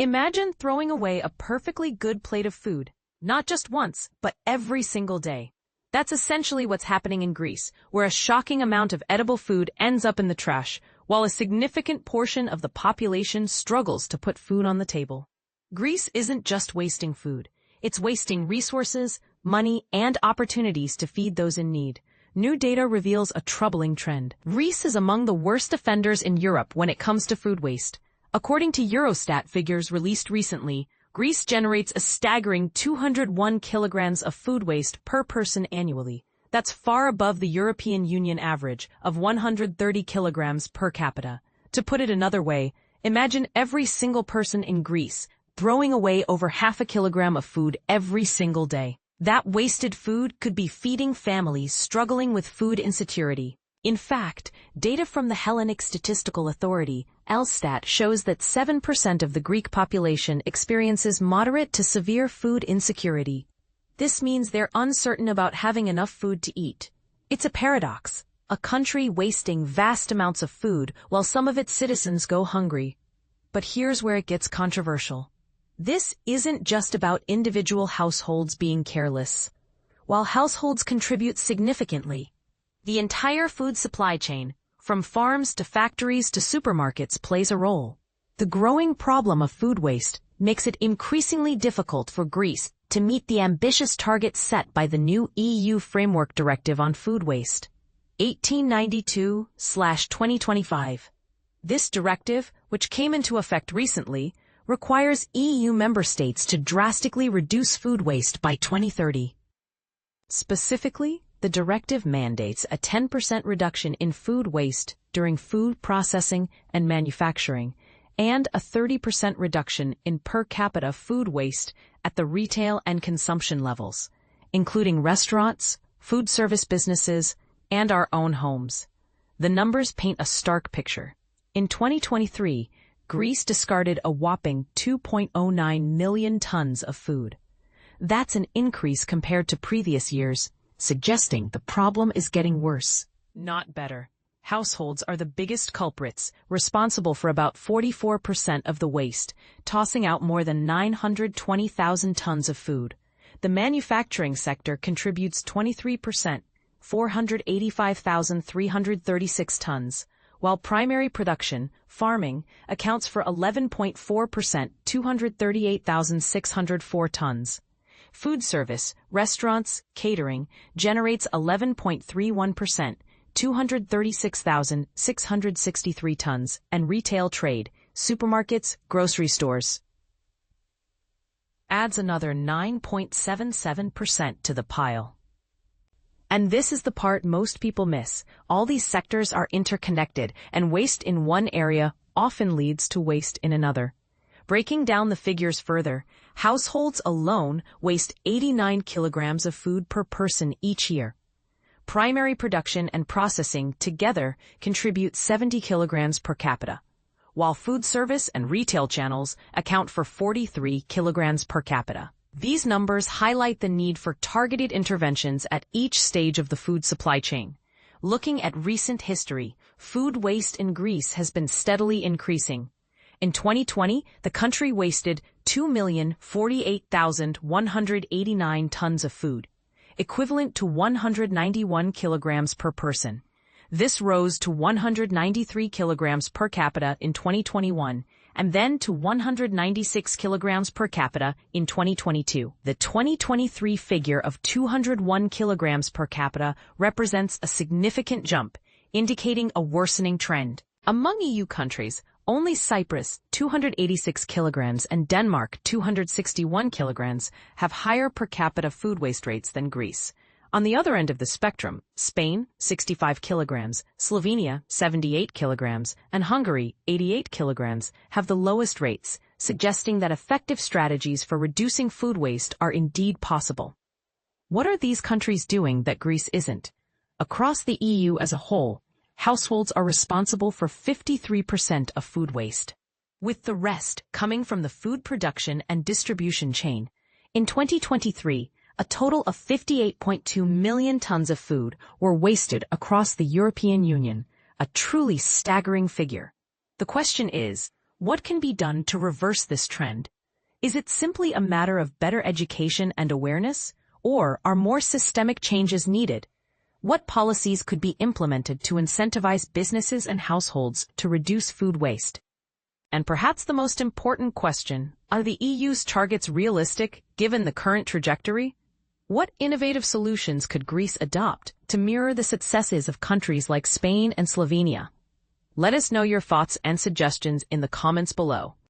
Imagine throwing away a perfectly good plate of food, not just once, but every single day. That's essentially what's happening in Greece, where a shocking amount of edible food ends up in the trash, while a significant portion of the population struggles to put food on the table. Greece isn't just wasting food. It's wasting resources, money, and opportunities to feed those in need. New data reveals a troubling trend. Greece is among the worst offenders in Europe when it comes to food waste. According to Eurostat figures released recently, Greece generates a staggering 201 kilograms of food waste per person annually. That's far above the European Union average of 130 kilograms per capita. To put it another way, imagine every single person in Greece throwing away over half a kilogram of food every single day. That wasted food could be feeding families struggling with food insecurity. In fact, data from the Hellenic Statistical Authority, Elstat, shows that 7% of the Greek population experiences moderate to severe food insecurity. This means they're uncertain about having enough food to eat. It's a paradox, a country wasting vast amounts of food while some of its citizens go hungry. But here's where it gets controversial. This isn't just about individual households being careless. While households contribute significantly, the entire food supply chain, from farms to factories to supermarkets, plays a role. The growing problem of food waste makes it increasingly difficult for Greece to meet the ambitious targets set by the new EU Framework Directive on Food Waste, 1892/2025. This directive, which came into effect recently, requires EU member states to drastically reduce food waste by 2030. Specifically, the directive mandates a 10% reduction in food waste during food processing and manufacturing, and a 30% reduction in per capita food waste at the retail and consumption levels, including restaurants, food service businesses, and our own homes. The numbers paint a stark picture. In 2023, Greece discarded a whopping 2.09 million tons of food. That's an increase compared to previous years, suggesting the problem is getting worse, not better. Households are the biggest culprits, responsible for about 44% of the waste, tossing out more than 920,000 tons of food. The manufacturing sector contributes 23%, 485,336 tons, while primary production, farming, accounts for 11.4%, 238,604 tons. Food service, restaurants, catering, generates 11.31%, 236,663 tons, and retail trade, supermarkets, grocery stores, adds another 9.77% to the pile. And this is the part most people miss. All these sectors are interconnected, and waste in one area often leads to waste in another. Breaking down the figures further, households alone waste 89 kilograms of food per person each year. Primary production and processing together contribute 70 kilograms per capita, while food service and retail channels account for 43 kilograms per capita. These numbers highlight the need for targeted interventions at each stage of the food supply chain. Looking at recent history, food waste in Greece has been steadily increasing. In 2020, the country wasted 2,048,189 tons of food, equivalent to 191 kilograms per person. This rose to 193 kilograms per capita in 2021, and then to 196 kilograms per capita in 2022. The 2023 figure of 201 kilograms per capita represents a significant jump, indicating a worsening trend. Among EU countries, only Cyprus, 286 kilograms, and Denmark, 261 kilograms, have higher per capita food waste rates than Greece. On the other end of the spectrum, Spain, 65 kilograms, Slovenia, 78 kilograms, and Hungary, 88 kilograms, have the lowest rates, suggesting that effective strategies for reducing food waste are indeed possible. What are these countries doing that Greece isn't? Across the EU as a whole, households are responsible for 53% of food waste, with the rest coming from the food production and distribution chain. In 2023, a total of 58.2 million tons of food were wasted across the European Union, a truly staggering figure. The question is, What can be done to reverse this trend? Is it simply a matter of better education and awareness, or are more systemic changes needed? What policies could be implemented to incentivize businesses and households to reduce food waste? And perhaps the most important question, are the EU's targets realistic given the current trajectory? What innovative solutions could Greece adopt to mirror the successes of countries like Spain and Slovenia? Let us know your thoughts and suggestions in the comments below.